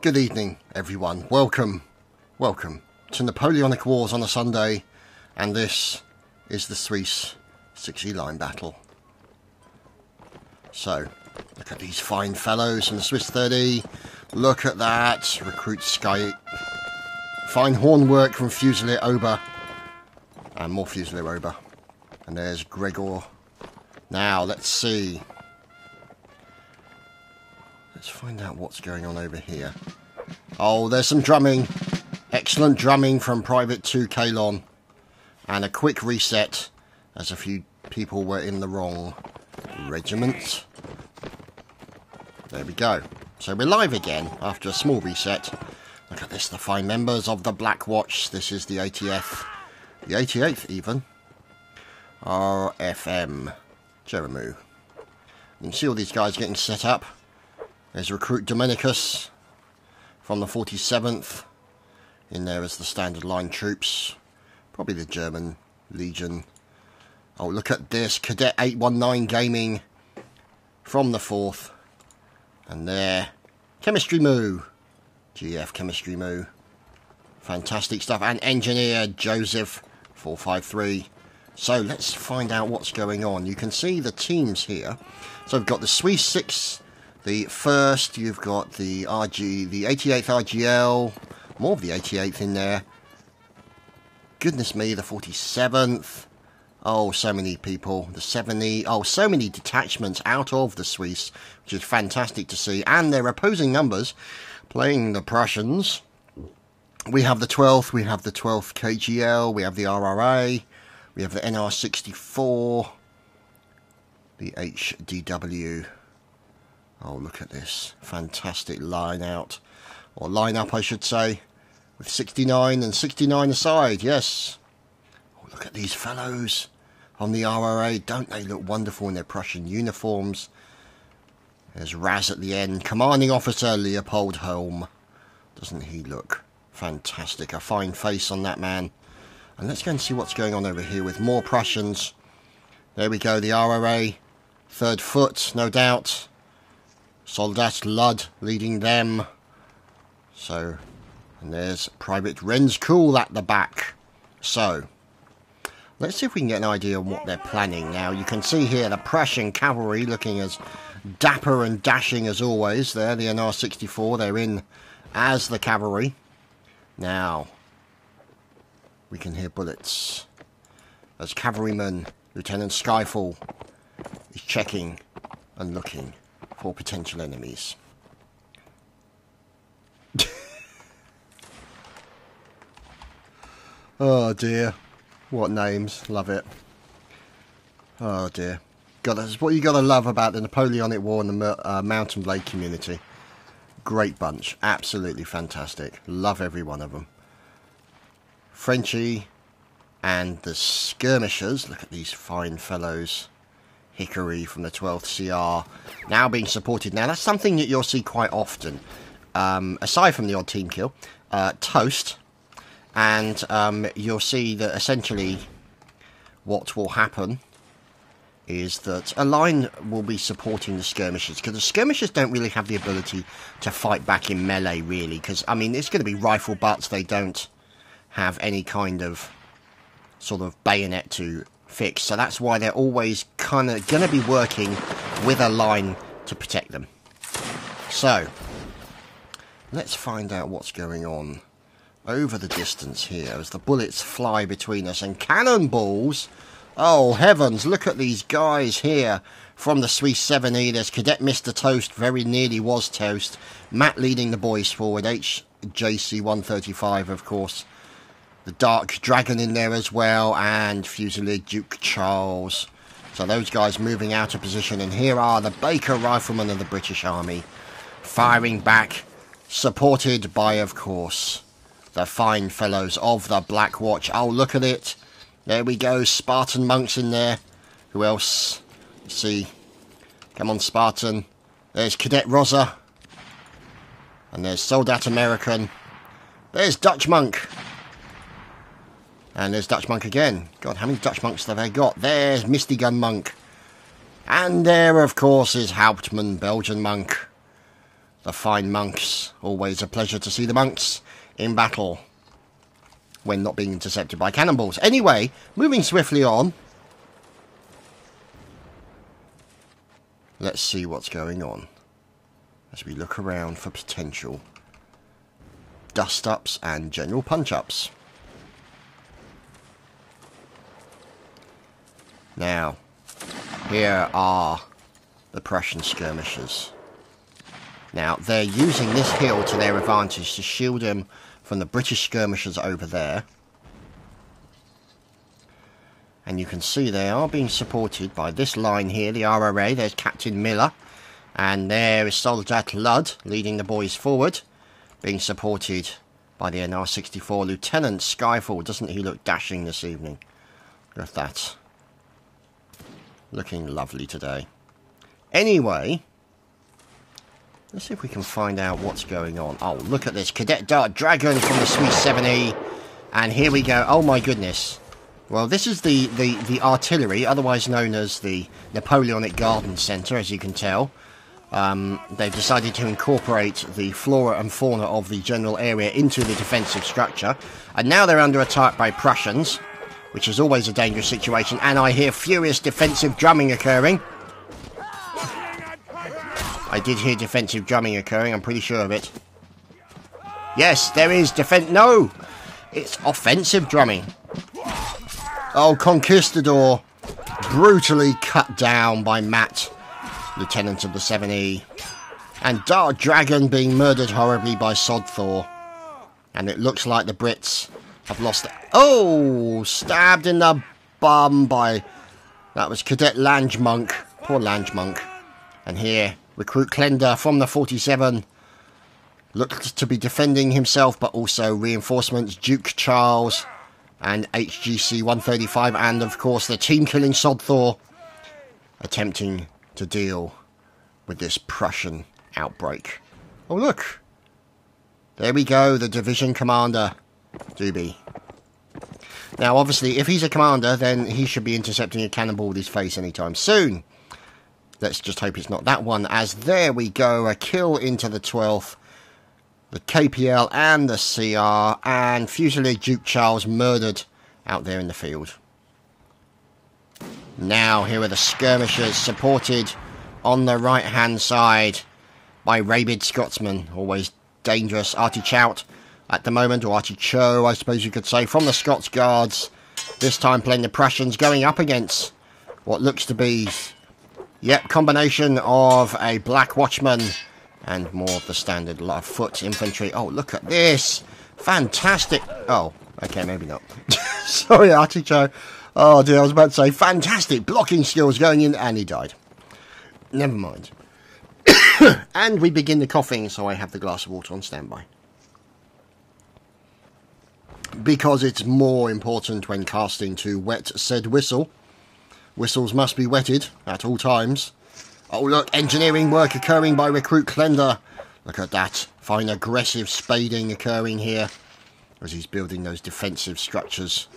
Good evening, everyone. Welcome to Napoleonic Wars on a Sunday, and this is the Suisse 60 line battle. So, look at these fine fellows from the Swiss 30. Look at that. Recruit Sky. Fine horn work from Fusilier Ober. And more Fusilier Ober. And there's Gregor. Now, let's see. Let's find out what's going on over here. Oh, there's some drumming. Excellent drumming from Private 2 Kalon. And a quick reset, as a few people were in the wrong regiment. There we go. So we're live again after a small reset. Look at this, the fine members of the Black Watch. This is the 80th. The 88th even. RFM. Jeremu. You can see all these guys getting set up. There's Recruit Dominicus from the 47th. In there as the standard line troops. Probably the German Legion. Oh, look at this. Cadet 819 Gaming from the 4th. And there. Chemistry Moo. GF Chemistry Moo. Fantastic stuff. And Engineer Joseph 453. So let's find out what's going on. You can see the teams here. So we've got the Suisse 6. The 1st, you've got the the 88th RGL, more of the 88th in there. Goodness me, the 47th. Oh, so many people. The 70. Oh, so many detachments out of the Suisse, which is fantastic to see. And their opposing numbers playing the Prussians. We have the 12th, we have the 12th KGL, we have the RRA, we have the NR64, the HDW. Oh, look at this. Fantastic line out. Or line up, I should say. With 69 and 69 aside, yes. Oh, look at these fellows on the RRA. Don't they look wonderful in their Prussian uniforms? There's Raz at the end. Commanding Officer Leopold Holm. Doesn't he look fantastic? A fine face on that man. And let's go and see what's going on over here with more Prussians. There we go, the RRA. 3rd Foot, no doubt. Soldat Lud leading them. So, and there's Private Renskool at the back. So, let's see if we can get an idea of what they're planning now. You can see here the Prussian cavalry looking as dapper and dashing as always. There, the NR64, they're in as the cavalry. Now, we can hear bullets as cavalryman Lieutenant Skyfall is checking and looking for potential enemies. Oh dear, what names, love it. Oh dear, God, that's what you gotta love about the Napoleonic War and the Mountain Blade community. Great bunch, absolutely fantastic, love every one of them. Frenchie and the skirmishers, look at these fine fellows. Hickory from the 12th CR, now being supported. Now, that's something that you'll see quite often, aside from the odd team kill, Toast, and you'll see that essentially what will happen is that a line will be supporting the skirmishers, because the skirmishers don't really have the ability to fight back in melee, really, because, I mean, it's going to be rifle butts. They don't have any kind of sort of bayonet to fix, so that's why they're always kind of going to be working with a line to protect them. So, let's find out what's going on over the distance here as the bullets fly between us and cannonballs. Oh heavens, look at these guys here from the Suisse 7E. There's Cadet Mr. Toast, very nearly was Toast. Matt leading the boys forward, HJC 135 of course. The Dark Dragon in there as well, and Fusilier Duke Charles. So those guys moving out of position, and here are the Baker Riflemen of the British Army, firing back, supported by, of course, the fine fellows of the Black Watch. Oh, look at it. There we go, Spartan monks in there. Who else? Let's see. Come on, Spartan. There's Cadet Rosa. And there's Soldat American. There's Dutch Monk. And there's Dutch Monk again. God, how many Dutch Monks have they got? There's Misty Gun Monk. And there, of course, is Hauptmann, Belgian Monk. the fine monks. Always a pleasure to see the monks in battle when not being intercepted by cannonballs. Anyway, moving swiftly on. Let's see what's going on as we look around for potential dust-ups and general punch-ups. Now, here are the Prussian skirmishers. Now, they're using this hill to their advantage to shield them from the British skirmishers over there. And you can see they are being supported by this line here, the RRA. There's Captain Miller. And there is Soldat Ludd leading the boys forward, being supported by the NR64 Lieutenant Skyfall. Doesn't he look dashing this evening? Look at that. Looking lovely today. Anyway, let's see if we can find out what's going on. Oh, look at this. Cadet Dart Dragon from the Suisse 7E. And here we go. Oh my goodness. Well, this is the artillery, otherwise known as the Napoleonic Garden Centre, as you can tell. They've decided to incorporate the flora and fauna of the general area into the defensive structure. And now they're under attack by Prussians, which is always a dangerous situation. And I hear furious defensive drumming occurring. I did hear defensive drumming occurring, I'm pretty sure of it. Yes, there is no! It's offensive drumming. Oh, Conquistador brutally cut down by Matt, Lieutenant of the 7E. And Dart Dragon being murdered horribly by Sodthor. And it looks like the Brits have lost... Oh! Stabbed in the bum by... That was Cadet Lange Monk. Poor Lange Monk. And here, Recruit Klender from the 47. Looked to be defending himself, but also reinforcements. Duke Charles and HGC 135. And, of course, the team-killing Sodthor attempting to deal with this Prussian outbreak. Oh, look. There we go, the division commander, Doobie. Now, obviously, if he's a commander, then he should be intercepting a cannonball with his face anytime soon. Let's just hope it's not that one, as there we go, a kill into the 12th. The KPL and the CR, and Fusilier Duke Charles murdered out there in the field. Now, here are the skirmishers, supported on the right-hand side by rabid Scotsmen, always dangerous. Artie Chout at the moment, or Artie Cho, I suppose you could say, from the Scots Guards. This time playing the Prussians, going up against what looks to be, yep, combination of a Black Watchman and more of the standard foot infantry. Oh, look at this. Fantastic. Oh, okay, maybe not. Sorry, Artie Cho. Oh dear, I was about to say, fantastic blocking skills going in, and he died. Never mind. And we begin the coughing, so I have the glass of water on standby. Because it's more important when casting to wet said whistle. Whistles must be wetted at all times. Oh look, engineering work occurring by Recruit Klender. Look at that. Fine aggressive spading occurring here as he's building those defensive structures.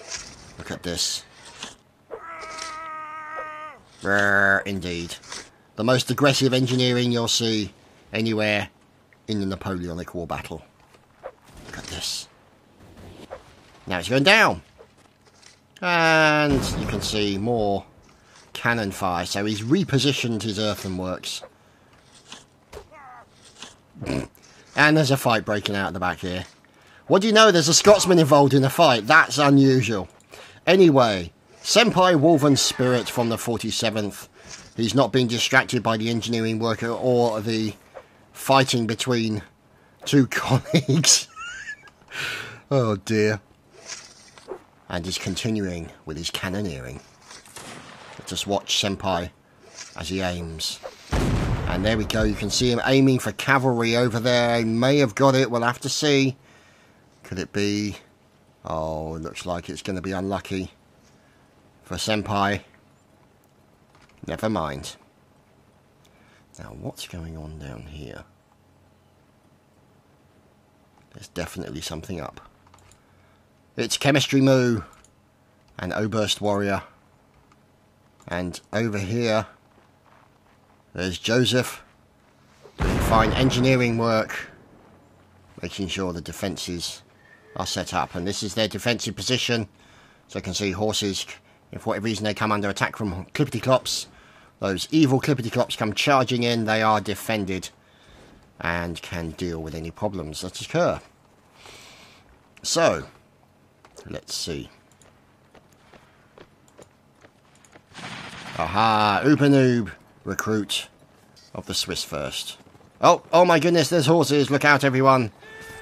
Look at this. Indeed. The most aggressive engineering you'll see anywhere in the Napoleonic War battle. Look at this. Now it's going down. And you can see more cannon fire. So he's repositioned his earthenworks. And there's a fight breaking out at the back here. What do you know? There's a Scotsman involved in a fight. That's unusual. Anyway, Senpai Wolven Spirit from the 47th. He's not being distracted by the engineering worker or the fighting between two colleagues. Oh dear. And he's continuing with his cannoneering. Just watch Senpai as he aims. And there we go, you can see him aiming for cavalry over there. He may have got it, we'll have to see. Could it be? Oh, it looks like it's going to be unlucky for Senpai. Never mind. Now, what's going on down here? There's definitely something up. It's Chemistry Moo and Oberst Warrior. And over here, there's Joseph being fine engineering work, making sure the defences are set up. And this is their defensive position. So you can see horses, if for whatever reason they come under attack from clippity-clops, those evil clippity-clops come charging in, they are defended and can deal with any problems that occur. So, let's see. Aha, Oopanoob, recruit of the Swiss first. Oh my goodness, there's horses, look out everyone.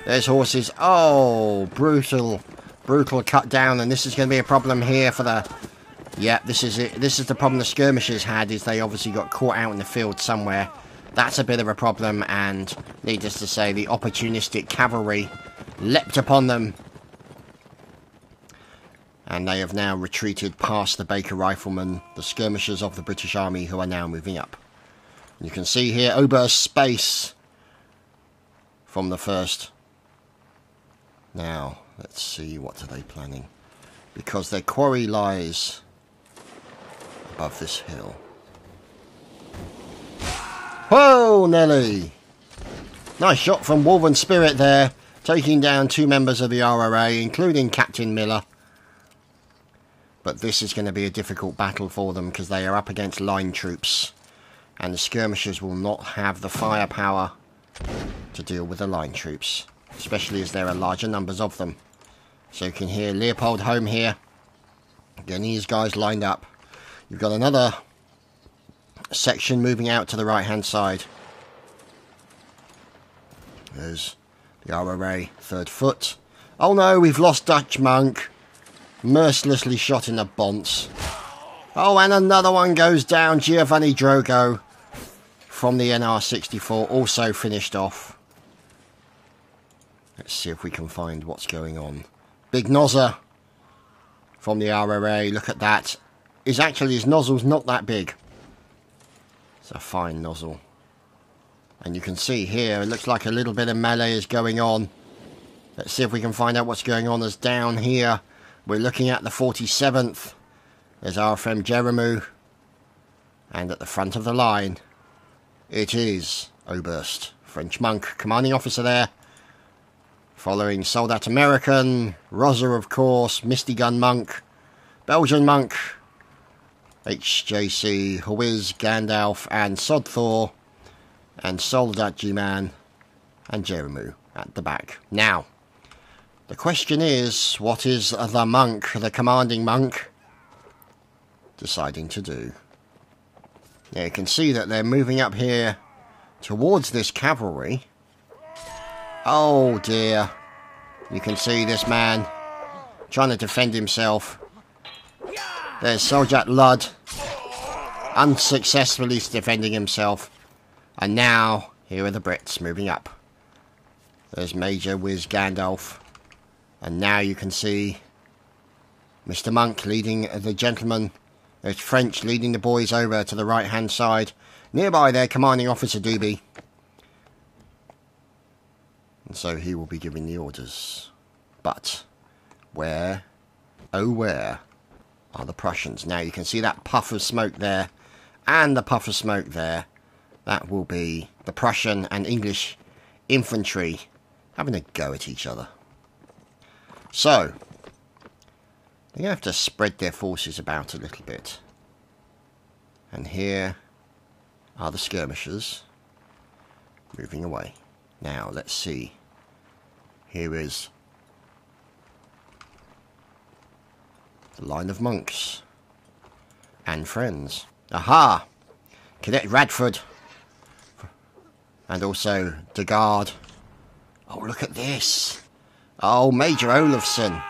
There's horses. Oh, brutal cut down, and this is going to be a problem here for the... Yeah, this is it. This is the problem the skirmishers had, is they obviously got caught out in the field somewhere. That's a bit of a problem, and needless to say, the opportunistic cavalry leapt upon them. And they have now retreated past the Baker riflemen, the skirmishers of the British Army, who are now moving up. You can see here Oberst's space from the first. Now, let's see, what are they planning? Because their quarry lies above this hill. Whoa, Nelly! Nice shot from Woven Spirit there, taking down 2 members of the RRA, including Captain Miller. But this is going to be a difficult battle for them, because they are up against line troops. And the skirmishers will not have the firepower to deal with the line troops, especially as there are larger numbers of them. So you can hear Leopold home here, getting his guys lined up. You've got another section moving out to the right hand side. There's the RRA 3rd Foot. Oh no, we've lost Dutch Monk, mercilessly shot in the bonce. Oh, and another one goes down. Giovanni Drogo from the NR64 also finished off. Let's see if we can find what's going on. Big Nozzer from the RRA, look at that. His nozzle's not that big. It's a fine nozzle. And you can see here, it looks like a little bit of melee is going on. Let's see if we can find out what's going on. As down here, we're looking at the 47th. There's our friend Jeremu. And at the front of the line, it is Oberst, French monk, commanding officer there. Following Soldat American, Rosa of course, Misty Gun monk, Belgian monk, HJC, Huiz, Gandalf and Sodthor, and Soldat G-Man and Jeremu at the back. Now, the question is, what is the monk, the commanding monk, deciding to do? Now you can see that they're moving up here towards this cavalry. Oh dear. You can see this man trying to defend himself. There's Soldat Ludd unsuccessfully defending himself. And now, here are the Brits moving up. There's Major Wiz Gandalf. And now you can see Mr. Monk leading the gentleman. There's French leading the boys over to the right hand side. Nearby there, commanding officer Doobie. And so he will be giving the orders. But where, oh where, are the Prussians? Now you can see that puff of smoke there, and the puff of smoke there. That will be the Prussian and English infantry having a go at each other. So, they're going to have to spread their forces about a little bit. And here are the skirmishers moving away. Now, let's see. Here is the line of monks and friends. Aha! Cadet Radford. And also De Garde. Oh, look at this. Oh, Major Olafsson.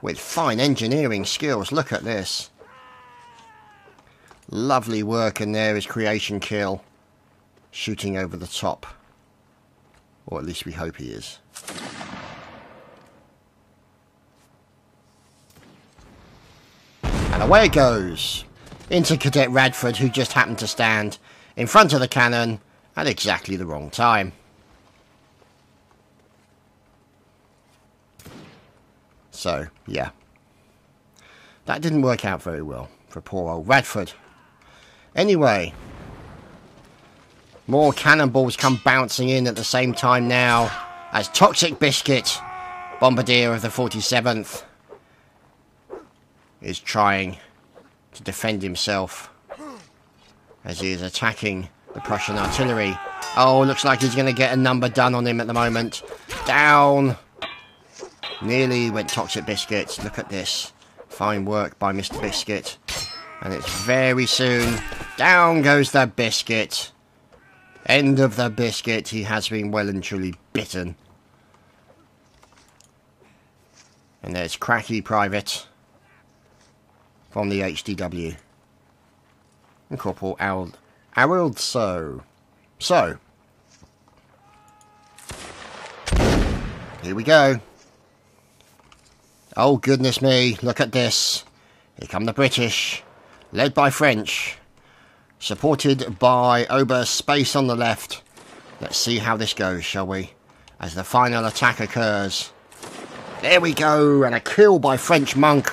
With fine engineering skills. Look at this. Lovely work, and there is Creation Kill. Shooting over the top. Or at least we hope he is. And away it goes. Into Cadet Radford, who just happened to stand in front of the cannon at exactly the wrong time. So, yeah. That didn't work out very well for poor old Radford. Anyway, More cannonballs come bouncing in at the same time now, as Toxic Biscuit, bombardier of the 47th, is trying to defend himself as he is attacking the Prussian artillery. Oh, looks like he's going to get a number done on him at the moment. Down. Nearly went Toxic Biscuit. Look at this. Fine work by Mr. Biscuit. And it's very soon. Down goes the Biscuit. End of the Biscuit. He has been well and truly bitten. And there's Cracky Private from the HDW. And Corporal Harold So. Here we go. Oh, goodness me. Look at this. Here come the British. Led by French. Supported by Oberst Space on the left. Let's see how this goes, shall we? As the final attack occurs. There we go. And a kill by French Monk.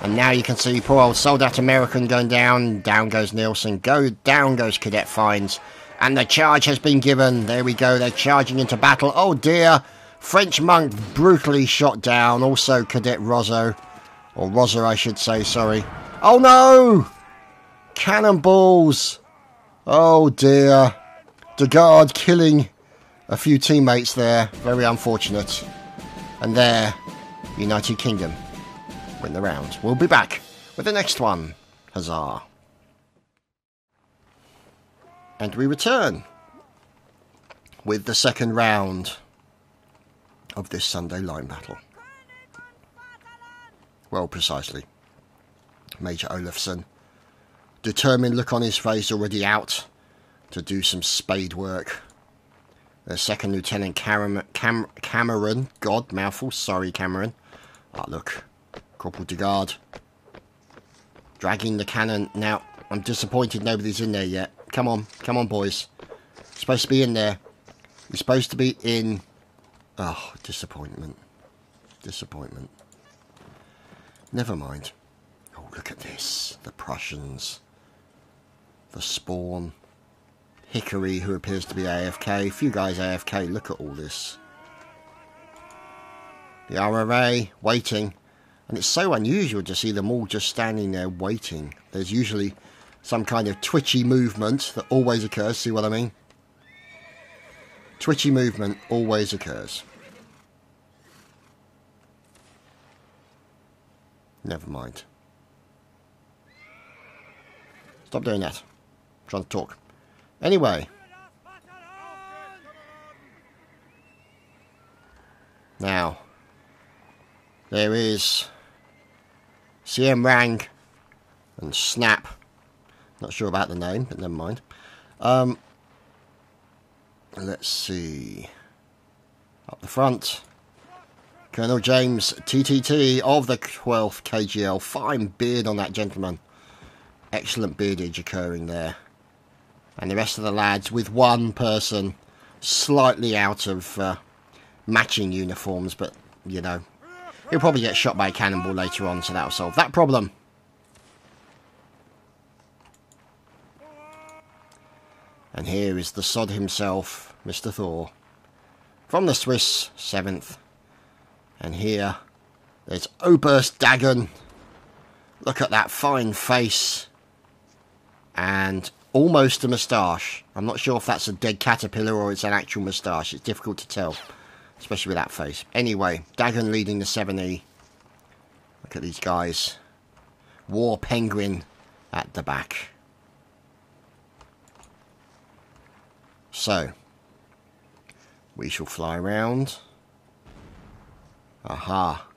And now you can see poor old Soldat American going down. Down goes Nielsen. Down goes Cadet Fines. And the charge has been given. There we go. They're charging into battle. Oh dear. French Monk brutally shot down. Also Cadet Rozzo. Or Rozzo, I should say. Sorry. Oh no! Cannonballs. Oh dear. De Garde killing a few teammates there. Very unfortunate. And there, United Kingdom win the round. We'll be back with the next one. Huzzah. And we return with the second round of this Sunday line battle. Well, precisely. Major Olafsson, determined look on his face, already out to do some spade work. The second Lieutenant Cameron, God, mouthful, sorry Cameron. Ah, look, Corporal de Garde, dragging the cannon. Now, I'm disappointed nobody's in there yet. Come on boys. You're supposed to be in there. You're supposed to be in. Oh, disappointment. Disappointment. Never mind. Oh, look at this. The Prussians. The Spawn. Hickory, who appears to be AFK. A few guys AFK. Look at all this. The RRA waiting. And it's so unusual to see them all just standing there waiting. There's usually some kind of twitchy movement that always occurs. See what I mean? Twitchy movement always occurs. Never mind. Stop doing that. I'm trying to talk. Anyway. Now. There is CM Rang and Snap. Not sure about the name, but never mind. Let's see. Up the front. Colonel James TTT of the 12th KGL. Fine beard on that gentleman. Excellent beardage occurring there. And the rest of the lads with one person slightly out of matching uniforms. But, you know, he'll probably get shot by a cannonball later on, so that'll solve that problem. And here is the sod himself, Mr. Thor. From the Swiss 7th. And here, there's Oberst Dagon. Look at that fine face. And almost a moustache. I'm not sure if that's a dead caterpillar or it's an actual moustache. It's difficult to tell, especially with that face. Anyway, Dagon leading the 7E. Look at these guys. War Penguin at the back. So, we shall fly around. Aha.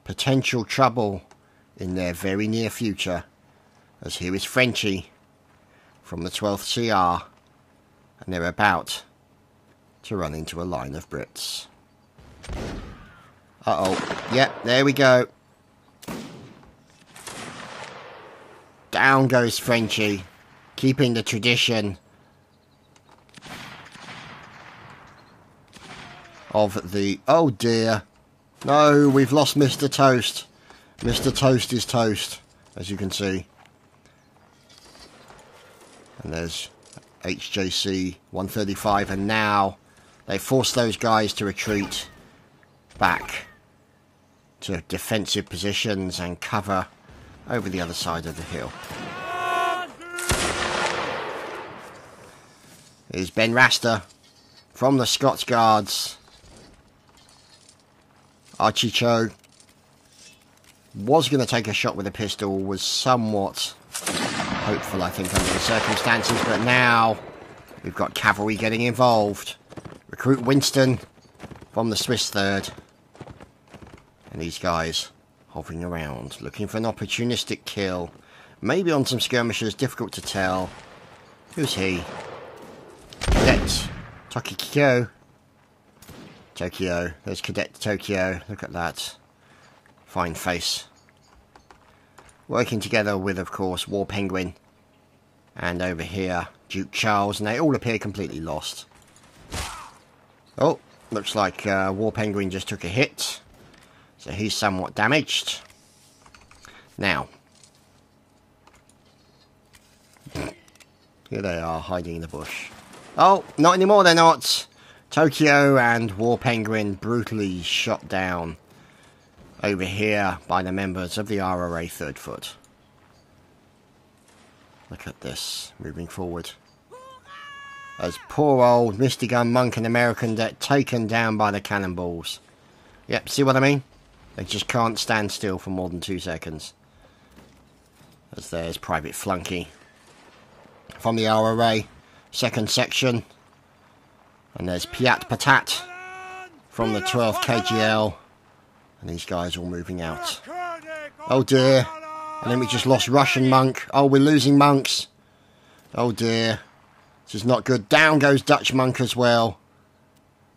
Potential trouble in their very near future. As here is Frenchie from the 12th CR. And they're about to run into a line of Brits. Uh-oh. Yep, there we go. Down goes Frenchie. Keeping the tradition of the... Oh dear. No, we've lost Mr. Toast. Mr. Toast is toast, as you can see. And there's HJC 135, and now they force those guys to retreat back to defensive positions and cover over the other side of the hill. Here's Ben Raster from the Scots Guards. Archie Cho was going to take a shot with a pistol, was somewhat hopeful, I think, under the circumstances, but now we've got cavalry getting involved. Recruit Winston from the Swiss 3rd. And these guys hovering around, looking for an opportunistic kill. Maybe on some skirmishers, difficult to tell. Who's he? Cadet Tokyo. Tokyo. There's Cadet Tokyo. Look at that. Fine face. Working together with, of course, War Penguin. And over here, Duke Charles. And they all appear completely lost. Oh, looks like War Penguin just took a hit. So he's somewhat damaged. Now. Here they are, hiding in the bush. Oh, not anymore, they're not. Tokyo and War Penguin brutally shot down over here by the members of the RRA 3rd Foot. Look at this, moving forward. As poor old Misty Gun Monk and American get taken down by the cannonballs. Yep, see what I mean? They just can't stand still for more than 2 seconds. As there's Private Flunky from the RRA 2nd section. And there's Piat Patat from the 12th KGL. And these guys all moving out. Oh dear. And then we just lost Russian Monk. Oh, we're losing monks. Oh dear. This is not good. Down goes Dutch Monk as well.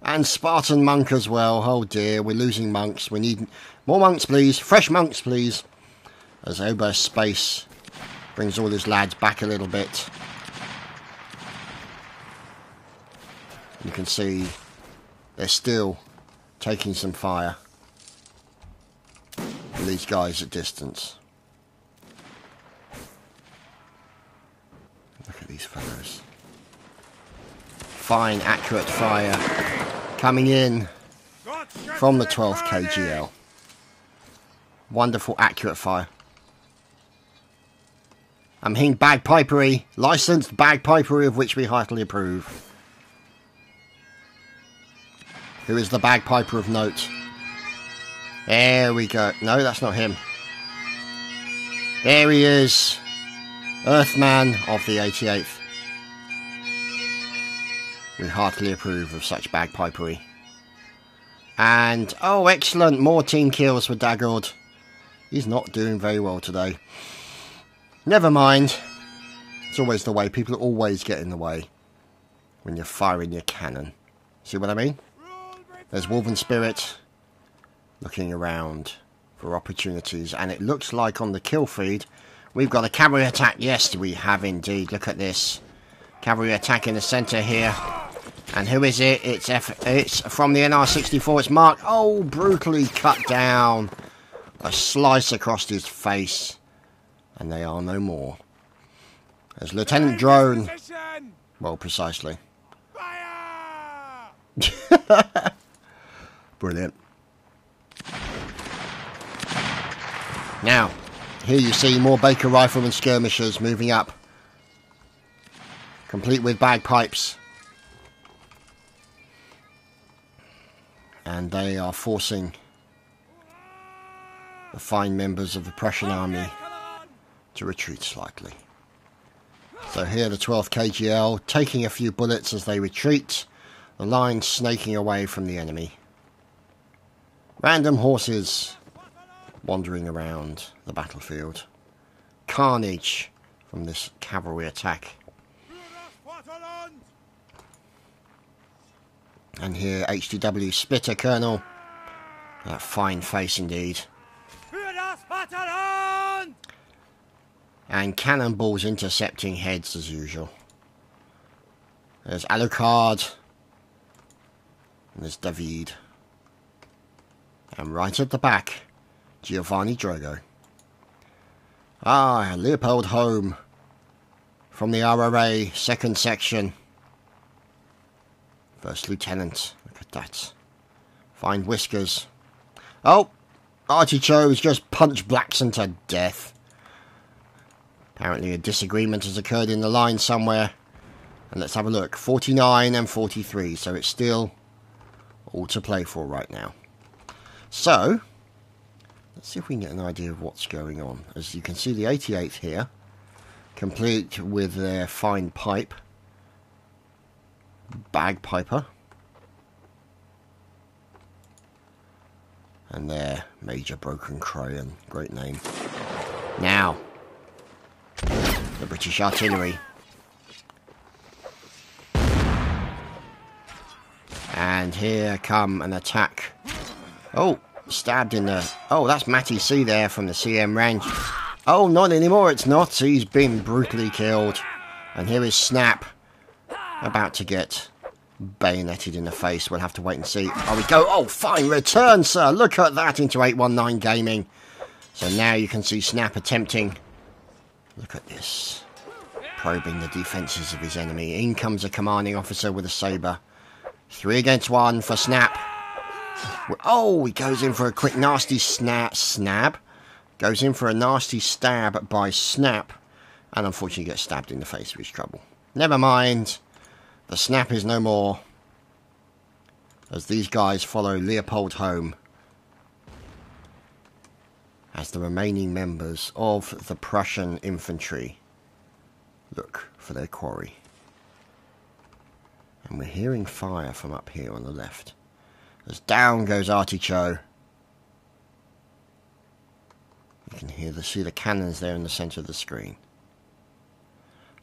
And Spartan Monk as well. Oh dear, we're losing monks. We need more monks, please. Fresh monks, please. As Oberst Space brings all his lads back a little bit. You can see they're still taking some fire. These guys at distance. Look at these fellows. Fine, accurate fire coming in from the 12th KGL. Wonderful, accurate fire. I'm hearing bagpipery, licensed bagpipery, of which we heartily approve. Who is the bagpiper of note? There we go. No, that's not him. There he is. Earthman of the 88th. We heartily approve of such bagpipery. And, oh excellent, more team kills for Dagord. He's not doing very well today. Never mind. It's always the way. People always get in the way when you're firing your cannon. See what I mean? There's Wolven Spirit looking around for opportunities. And it looks like on the kill feed we've got a cavalry attack. Yes, we have indeed. Look at this. Cavalry attack in the centre here. And who is it? It's from the NR64. It's Mark. Oh, brutally cut down. A slice across his face. And they are no more. There's Lieutenant Drone. Well, precisely. Brilliant. Now, here you see more Baker Rifleman skirmishers moving up. Complete with bagpipes. And they are forcing the fine members of the Prussian army to retreat slightly. So here the 12th KGL taking a few bullets as they retreat. The line snaking away from the enemy. Random horses wandering around the battlefield. Carnage from this cavalry attack. And here HDW Splitter Colonel. That fine face indeed. And cannonballs intercepting heads as usual. There's Alucard. And there's David. And right at the back, Giovanni Drogo. Ah, Leopold Home from the RRA, 2nd section. First Lieutenant. Look at that. Fine whiskers. Oh! Artichokes just punched Blackson to death. Apparently a disagreement has occurred in the line somewhere. And let's have a look. 49 and 43. So it's still all to play for right now. So, let's see if we can get an idea of what's going on. As you can see, the 88th here, complete with their fine pipe. Bagpiper. And their Major Broken Crayon. Great name. Now, the British artillery. And here come an attack. Oh, stabbed in the... Oh, that's Matty C there from the CM range. Oh, not anymore, it's not. He's been brutally killed. And here is Snap, about to get bayoneted in the face. We'll have to wait and see. Oh, we go. Oh, fine return, sir. Look at that into 819 Gaming. So now you can see Snap attempting. Look at this. Probing the defences of his enemy. In comes a commanding officer with a sabre. 3 against 1 for Snap. Oh, he goes in for a quick nasty snap. Goes in for a nasty stab by Snap. And unfortunately gets stabbed in the face with his trouble. Never mind. The Snap is no more. As these guys follow Leopold home. As the remaining members of the Prussian infantry look for their quarry. And we're hearing fire from up here on the left. As down goes Artichoke. You can see the cannons there in the centre of the screen.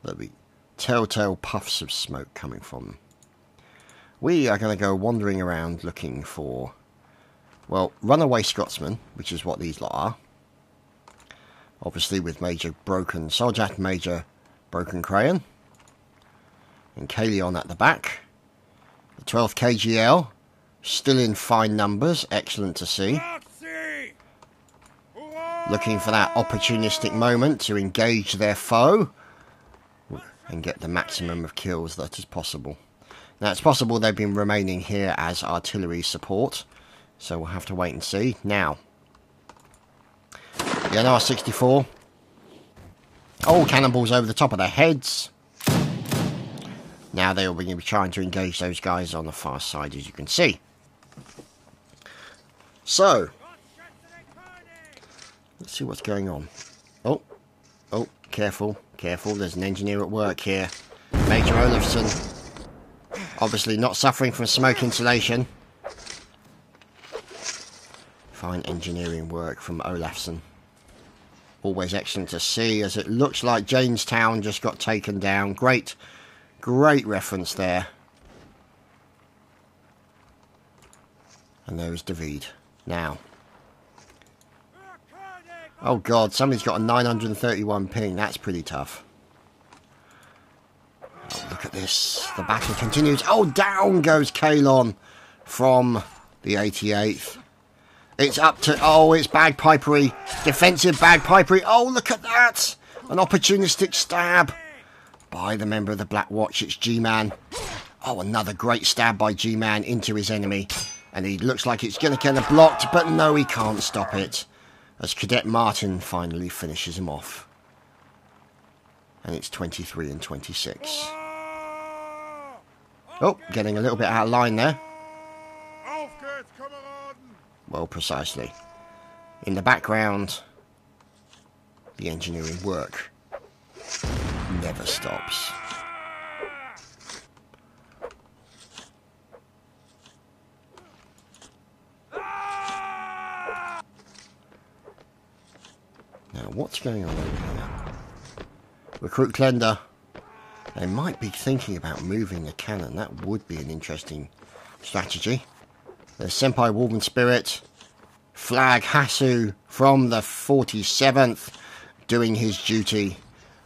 There'll be telltale puffs of smoke coming from them. We are going to go wandering around looking for, well, runaway Scotsmen, which is what these lot are. Obviously with Major Broken Crayon. And Kalion at the back. The 12th KGL, still in fine numbers, excellent to see. Looking for that opportunistic moment to engage their foe and get the maximum of kills that is possible. Now it's possible they've been remaining here as artillery support, so we'll have to wait and see. Now, the NR-64. Oh, cannonballs over the top of their heads. Now they will be trying to engage those guys on the far side, as you can see. So, let's see what's going on. Oh, careful, careful. There's an engineer at work here. Major Olafsson. Obviously not suffering from smoke insulation. Fine engineering work from Olafsson. Always excellent to see, as it looks like Jamestown just got taken down. Great reference there. And there is David. Now. Oh god, somebody's got a 931 ping. That's pretty tough. Oh, look at this. The battle continues. Oh, down goes Kalon from the 88th. It's up to... Oh, it's bagpipery. Defensive bagpipery. Oh, look at that. An opportunistic stab by the member of the Black Watch. It's G-Man. Oh, another great stab by G-Man into his enemy. And he looks like it's going to get blocked, but no, he can't stop it. As Cadet Martin finally finishes him off. And it's 23 and 26. Oh, getting a little bit out of line there. Well, precisely. In the background, the engineering work never stops. Now, what's going on over here? Recruit Klender. They might be thinking about moving the cannon. That would be an interesting strategy. There's Senpai Wolven Spirit. Flag Hasu from the 47th. Doing his duty.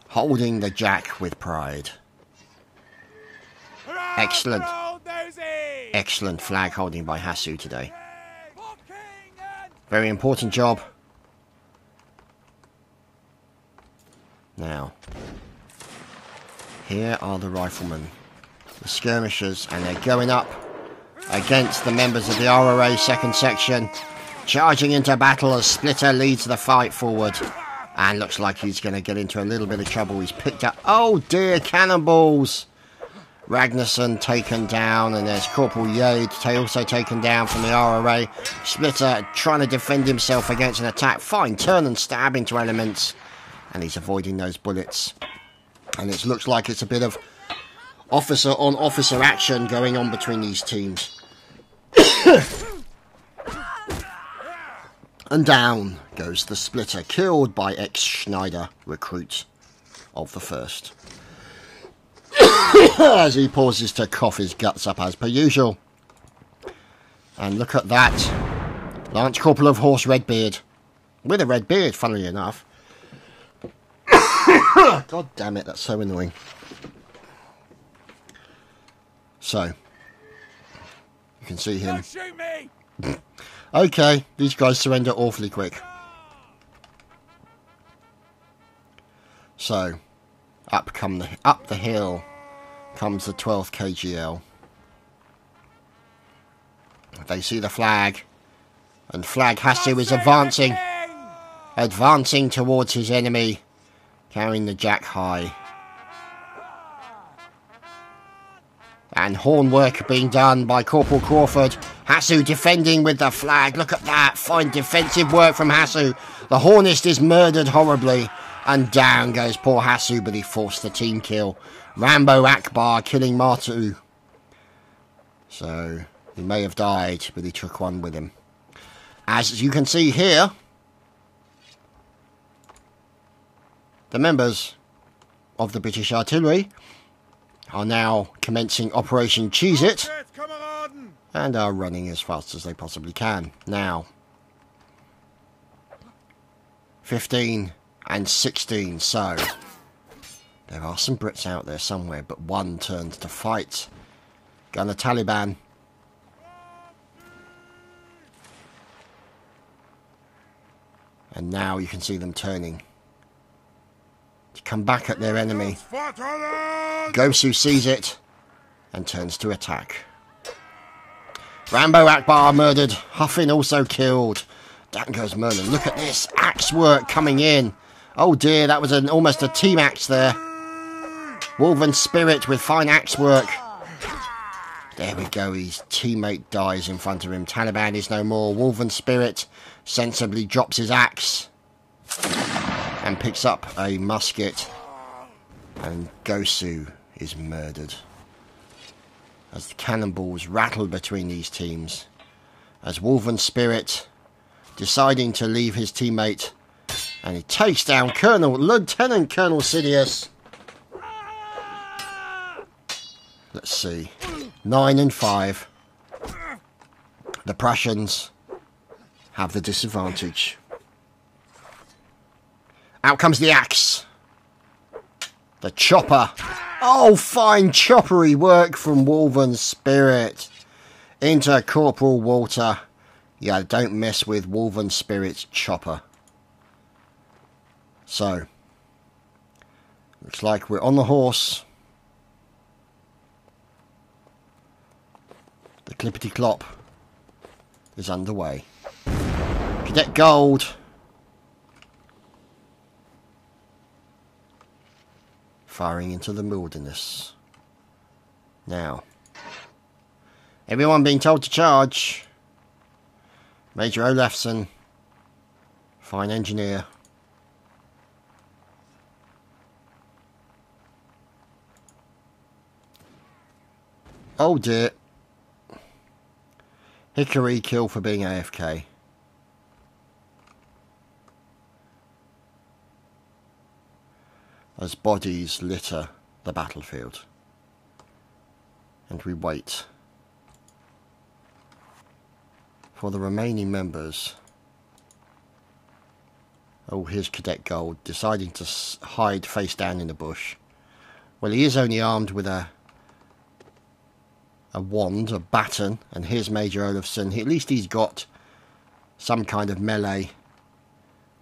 Holding the jack with pride. Excellent. Excellent flag holding by Hasu today. Very important job. Now, Here are the riflemen, the skirmishers, and they're going up against the members of the RRA 2nd Section, charging into battle as Splitter leads the fight forward. And looks like he's going to get into a little bit of trouble. He's picked up... Oh dear, cannonballs! Ragnarsson taken down, and there's Corporal Yade also taken down from the RRA. Splitter trying to defend himself against an attack. Fine turn and stab into elements. And he's avoiding those bullets. And it looks like it's a bit of officer-on-officer action going on between these teams. And down goes the Splitter, killed by ex-Schneider recruit of the 1st. As he pauses to cough his guts up as per usual. And look at that. Lance Corporal of Horse Redbeard. With a red beard, funnily enough. God damn it, that's so annoying. So, you can see him. Don't shoot me! Okay, these guys surrender awfully quick. So, up the hill comes the 12th KGL. They see the flag, and Flag Hasu is advancing towards his enemy, carrying the jack high. And horn work being done by Corporal Crawford. Hasu defending with the flag. Look at that. Fine defensive work from Hasu. The hornist is murdered horribly. And down goes poor Hasu, but he forced the team kill. Rambo Akbar killing Martu. So, he may have died, but he took one with him. As you can see here, the members of the British Artillery are now commencing Operation Cheese It, and are running as fast as they possibly can. Now, 15 and 16, so there are some Brits out there somewhere, but one turns to fight. Gunner Taliban. And now you can see them turning to come back at their enemy. Gosu sees it and turns to attack. Rambo Akbar murdered. Huffin also killed. Down goes Merlin. Look at this. Axe work coming in. Oh dear, that was almost a team axe there. Wolven Spirit with fine axe work. There we go. His teammate dies in front of him. Taliban is no more. Wolven Spirit sensibly drops his axe and picks up a musket. And Gosu is murdered as the cannonballs rattle between these teams, as Wolven Spirit deciding to leave his teammate, and he takes down Lieutenant Colonel Sidious. Let's see, 9 and 5. The Prussians have the disadvantage. Out comes the axe. The chopper. Oh, fine choppery work from Wolven Spirit into Corporal Walter. Yeah, don't mess with Wolven Spirit's chopper. So, looks like we're on the horse. The clippity-clop is underway. Cadet Gold firing into the wilderness. Now, everyone being told to charge. Major Olafsson, fine engineer. Oh dear. Hickory killed for being AFK. As bodies litter the battlefield. And we wait for the remaining members. Oh, here's Cadet Gold deciding to hide face down in the bush. Well, he is only armed with a wand, a baton, and here's Major Olafsson. At least he's got some kind of melee.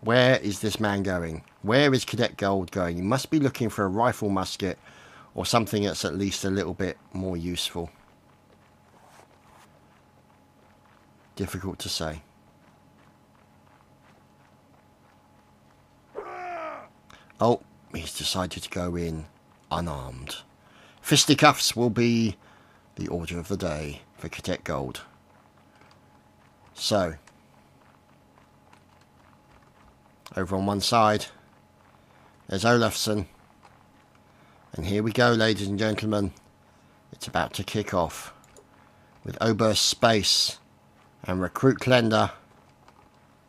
Where is this man going? Where is Cadet Gold going? He must be looking for a rifle musket or something that's at least a little bit more useful. Difficult to say. Oh, he's decided to go in unarmed. Fisticuffs will be the order of the day for Cadet Gold. So, over on one side, there's Olafsson. And here we go, ladies and gentlemen. It's about to kick off with Oberst Space and Recruit Klender.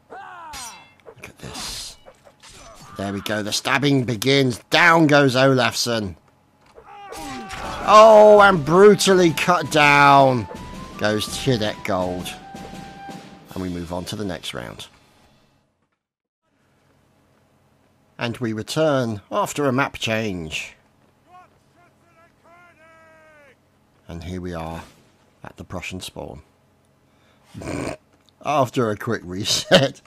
Look at this. There we go. The stabbing begins. Down goes Olafsson. Oh, and brutally cut down goes Cadet Gold. And we move on to the next round. And we return after a map change. And here we are at the Prussian spawn. After a quick reset.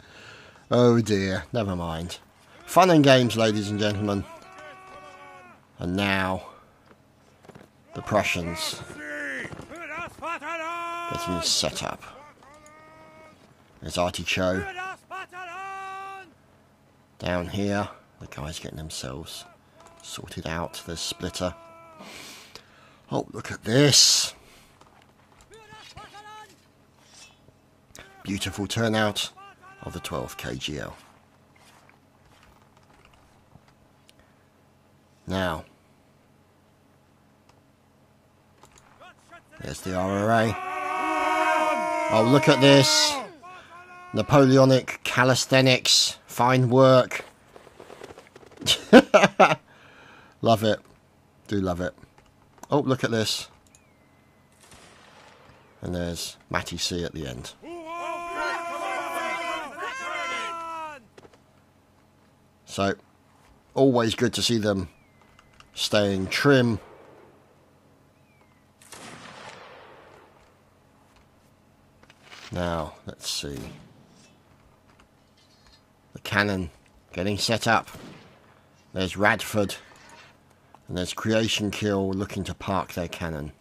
Oh dear, never mind. Fun and games, ladies and gentlemen. And now, the Prussians getting set up. There's Artichoke. Down here, the guys getting themselves sorted out. There's Splitter. Oh, look at this. Beautiful turnout of the 12th KGL. Now, there's the RRA. Oh, look at this. Napoleonic calisthenics. Fine work. Love it. Do love it. Oh, look at this. And there's Matty C at the end. So, always good to see them staying trim. Now, let's see. The cannon getting set up. There's Radford. And there's Creation Kill looking to park their cannon.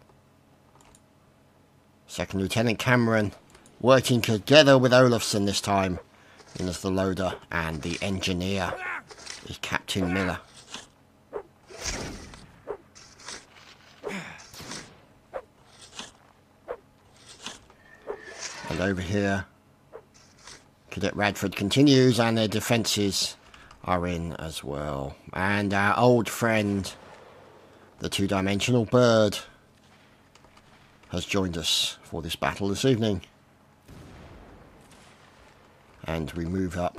Second Lieutenant Cameron working together with Olafsson this time. In as the loader, and the engineer is Captain Miller. And over here, Cadet Radford continues, and their defences are in as well. And our old friend, the two-dimensional bird, has joined us for this battle this evening. And we move up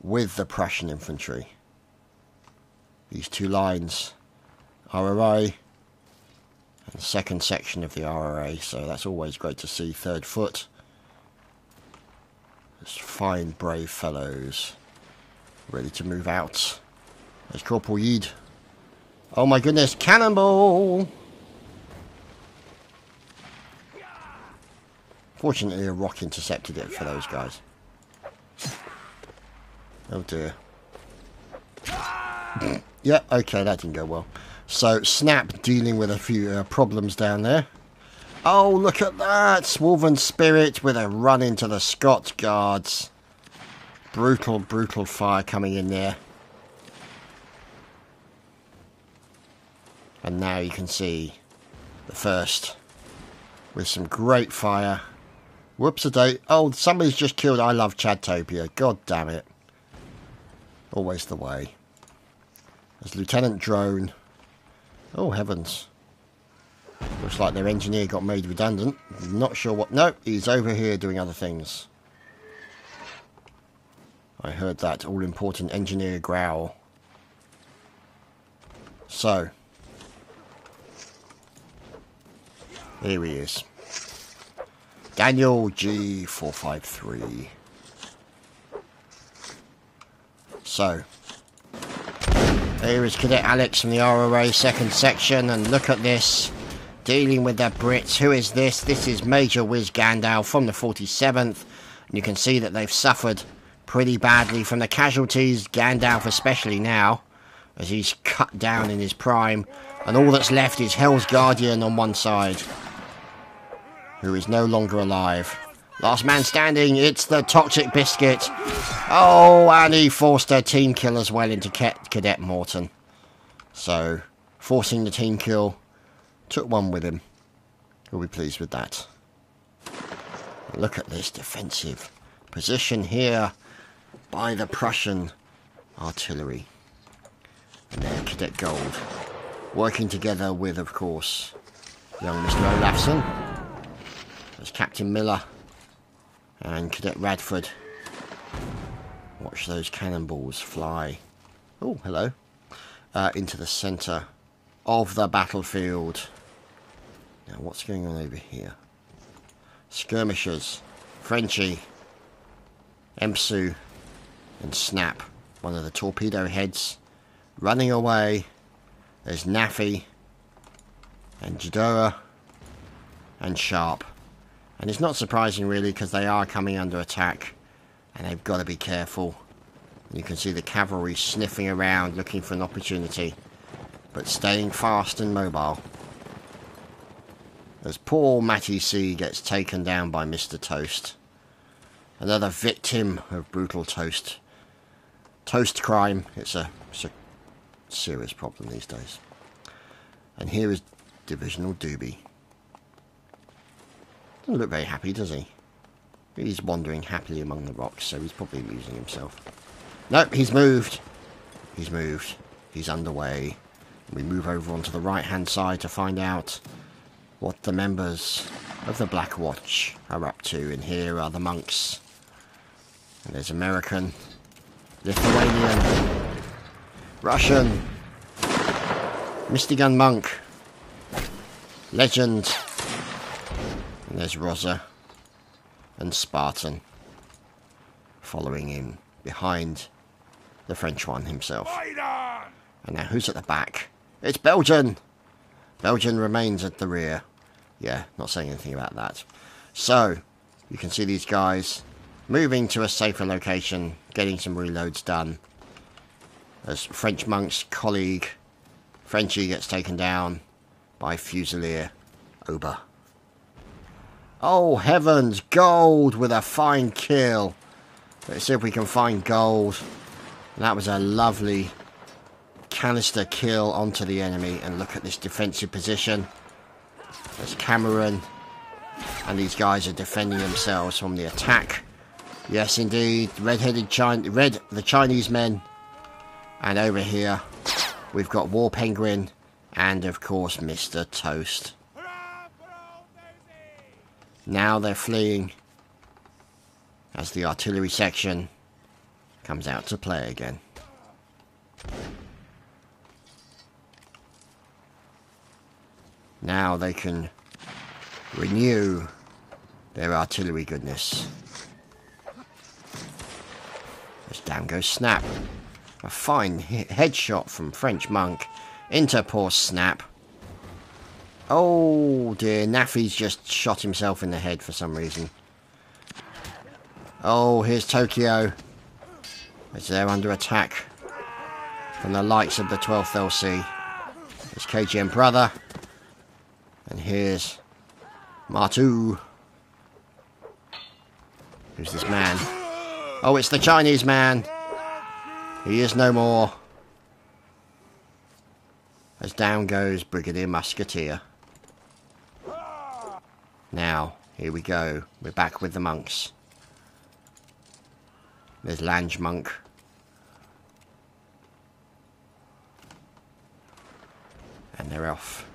with the Prussian infantry. These two lines, RRA and the second section of the RRA, so that's always great to see. Third foot. There's fine, brave fellows ready to move out. There's Corporal Yeed. Oh my goodness, cannonball! Fortunately, a rock intercepted it for those guys. Oh dear. Yeah, okay, that didn't go well. So, Snap dealing with a few problems down there. Oh, look at that! Swarven Spirit with a run into the Scots Guards. Brutal, brutal fire coming in there. And now you can see the first with some great fire. Whoops a day. Oh, somebody's just killed I Love Chadtopia. God damn it. Always the way. There's Lieutenant Drone. Oh, heavens. Looks like their engineer got made redundant. Not sure what... No, he's over here doing other things. I heard that all-important engineer growl. So. Here he is. Daniel G453. So, here is Cadet Alex from the RRA second section, and look at this. Dealing with the Brits. Who is this? This is Major Wiz Gandalf from the 47th. And you can see that they've suffered pretty badly from the casualties. Gandalf especially now. as he's cut down in his prime, and all that's left is Hell's Guardian on one side, who is no longer alive. Last man standing, it's the Toxic Biscuit. Oh, and he forced a team kill as well into Cadet Morton. So, forcing the team kill, took one with him. We'll be pleased with that. Look at this defensive position here by the Prussian artillery. And then Cadet Gold, working together with, of course, young Mr. Olafsson. There's Captain Miller and Cadet Radford. Watch those cannonballs fly. Oh, hello. Into the centre of the battlefield. Now, what's going on over here? Skirmishers, Frenchie, Emsu, and Snap, one of the torpedo heads, running away. There's Naffy, and Jadora, and Sharp. And it's not surprising really, because they are coming under attack, and they've got to be careful. And you can see the cavalry sniffing around, looking for an opportunity, but staying fast and mobile. As poor Matty C gets taken down by Mr. Toast. Another victim of brutal toast crime. It's a serious problem these days. And here is Divisional Doobie. Doesn't look very happy, does he? He's wandering happily among the rocks, so he's probably amusing himself. Nope, he's moved. He's moved. He's underway. We move over onto the right-hand side to find out what the members of the Black Watch are up to. And here are the monks. And there's American, Lithuanian, Russian, Misty Gun Monk, Legend, and there's Rosa and Spartan following him behind the French one himself. And now who's at the back? It's Belgian! Belgian remains at the rear. Yeah, not saying anything about that. So, you can see these guys moving to a safer location, getting some reloads done. As French monk's colleague, Frenchie, gets taken down by Fusilier Ober. Oh heavens, gold with a fine kill. Let's see if we can find gold. And that was a lovely canister kill onto the enemy. And look at this defensive position. There's Cameron. And these guys are defending themselves from the attack. Yes, indeed. The Chinese men. And over here, we've got War Penguin. And, of course, Mr. Toast. Now they're fleeing. As the artillery section comes out to play again. Now they can renew their artillery goodness. As down goes Snap. A fine headshot from French Monk into poor Snap. Oh dear, Naffy's just shot himself in the head for some reason. Oh, here's Tokyo. As they're under attack from the likes of the 12th LC. There's KGM Brother. And here's Martu. Who's this man? Oh, it's the Chinese man. He is no more. As down goes Brigadier Musketeer. Now, here we go. We're back with the monks. There's Lange Monk. And they're off.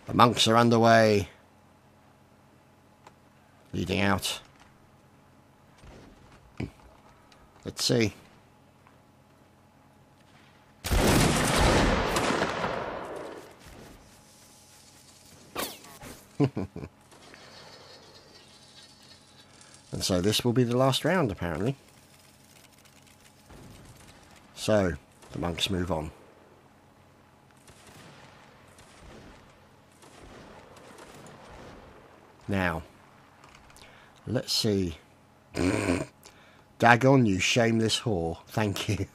The monks are underway. Leading out. Let's see. And so this will be the last round, apparently. So, the monks move on. Now, let's see. Dagon, you shameless whore. Thank you.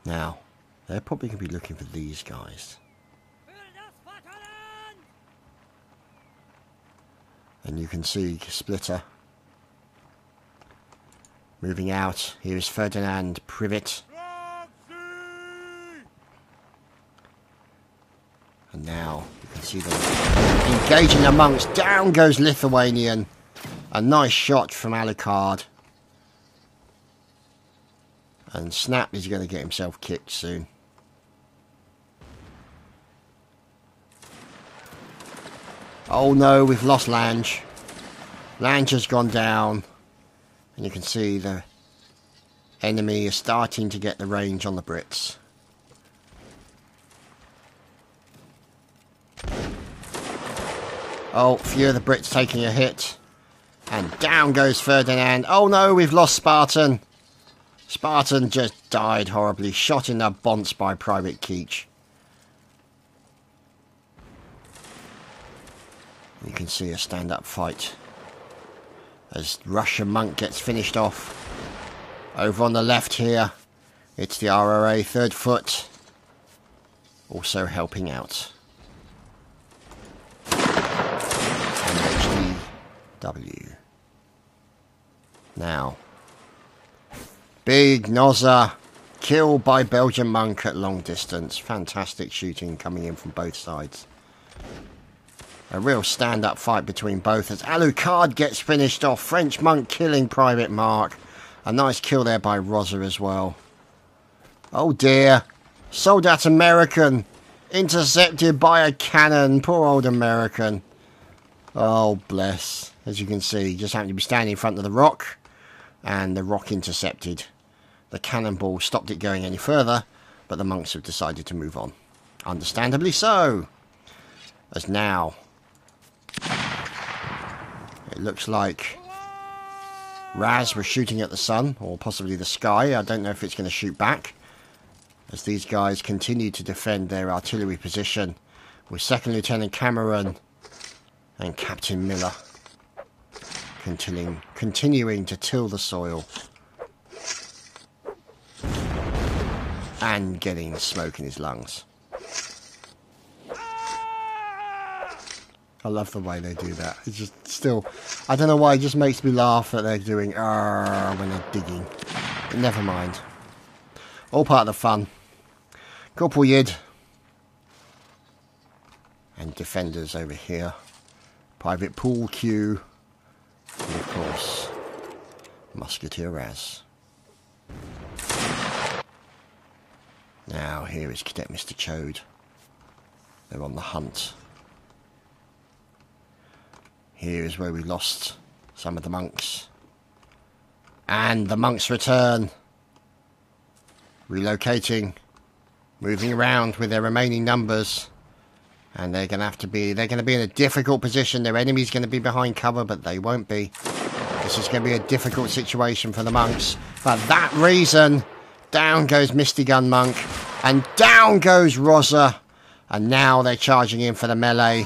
Now, they're probably going to be looking for these guys. And you can see Splitter moving out. Here is Ferdinand Privet. And now you can see them engaging the monks. Down goes Lithuanian. A nice shot from Alucard. And Snap is going to get himself kicked soon. Oh no, we've lost Lange. Lange has gone down. And you can see the enemy is starting to get the range on the Brits. Oh, a few of the Brits taking a hit. And down goes Ferdinand. Oh no, we've lost Spartan. Spartan just died horribly. Shot in the bonce by Private Keach. You can see a stand-up fight as Russian monk gets finished off. Over on the left here, it's the RRA 3rd Foot. Also helping out. W. Now, big Nozza killed by Belgian monk at long distance. Fantastic shooting coming in from both sides. A real stand-up fight between both as Alucard gets finished off. French monk killing Private Mark. A nice kill there by Rosa as well. Oh dear. Soldat American intercepted by a cannon. Poor old American. Oh bless. As you can see, just happened to be standing in front of the rock, and the rock intercepted. The cannonball stopped it going any further, but the monks have decided to move on. Understandably so. As now, it looks like Raz was shooting at the sun, or possibly the sky. I don't know if it's going to shoot back, as these guys continue to defend their artillery position, with 2nd Lieutenant Cameron and Captain Miller continuing to till the soil and getting smoke in his lungs. I love the way they do that. It's just still, I don't know why, it just makes me laugh that they're doing when they're digging. But never mind. All part of the fun. Corporal Yid and defenders over here. Private Pool Q. And of course, Musketeer Raz. Now, here is Cadet Mr. Chode. They're on the hunt. Here is where we lost some of the monks. And the monks return. Relocating. Moving around with their remaining numbers. And they're going to be in a difficult position. Their enemy's going to be behind cover, but they won't be. This is going to be a difficult situation for the monks. For that reason, down goes Misty Gun Monk. And down goes Rosa. And now they're charging in for the melee.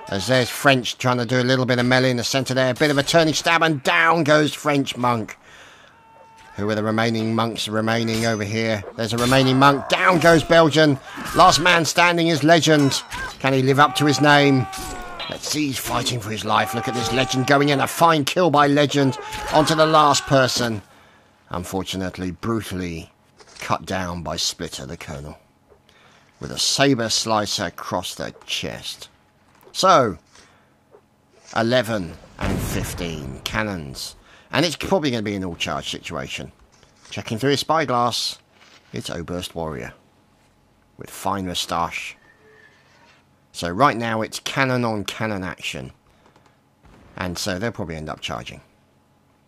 As there's French trying to do a little bit of melee in the centre there. A bit of a turning stab, and down goes French Monk. Who are the remaining monks remaining over here? There's a remaining monk. Down goes Belgian. Last man standing is Legend. Can he live up to his name? Let's see, he's fighting for his life. Look at this Legend going in. A fine kill by Legend onto the last person. Unfortunately, brutally cut down by Splitter, the Colonel. With a sabre slicer across the chest. So, 11 and 15 cannons. And it's probably going to be an all-charge situation. Checking through his spyglass, it's Oberst Warrior. With fine moustache. So right now it's cannon on cannon action. And so they'll probably end up charging.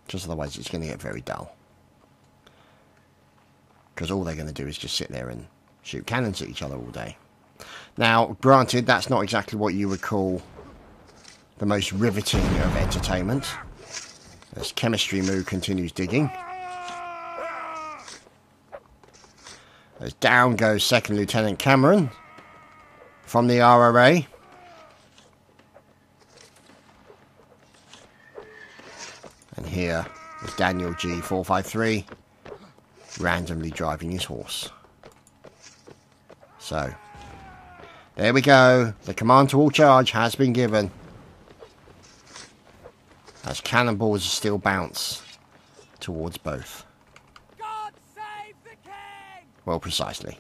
Just otherwise it's going to get very dull. Because all they're going to do is just sit there and shoot cannons at each other all day. Now, granted, that's not exactly what you would call the most riveting of entertainment. As Chemistry Moo continues digging. As down goes 2nd Lieutenant Cameron from the RRA. And here is Daniel G453 randomly driving his horse. So, there we go. The command to all charge has been given. As cannonballs still bounce towards both. God save the king! Well, precisely.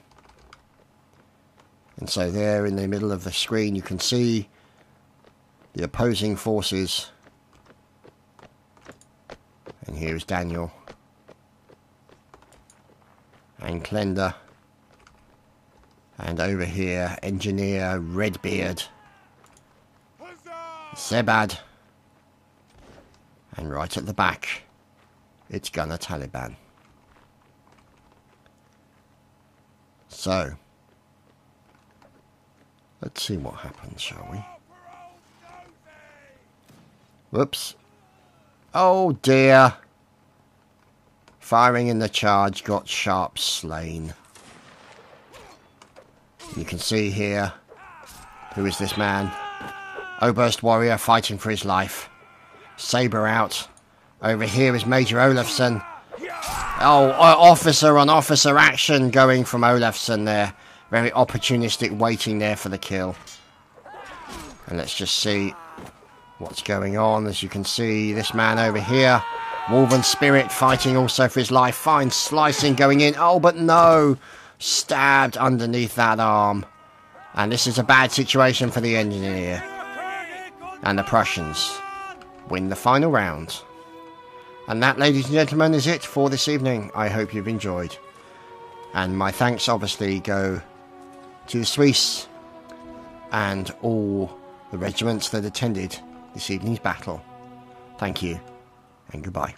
And so there in the middle of the screen you can see the opposing forces. And here's Daniel. And Klenda. And over here, Engineer Redbeard. Zebad. And right at the back, it's Gunner Taliban. So, let's see what happens, shall we? Whoops. Oh dear. Firing in the charge got Sharp slain. You can see here, who is this man? Oberst warrior fighting for his life. Sabre out. Over here is Major Olafsson. Oh, officer on officer action going from Olafsson there. Very opportunistic, waiting there for the kill. And let's just see what's going on. As you can see, this man over here, Wolven Spirit, fighting also for his life. Fine slicing going in. Oh, but no. Stabbed underneath that arm. And this is a bad situation for the engineer. And the Prussians win the final round. And that, ladies and gentlemen, is it for this evening. I hope you've enjoyed. And my thanks obviously go to the Suisse and all the regiments that attended this evening's battle. Thank you and goodbye.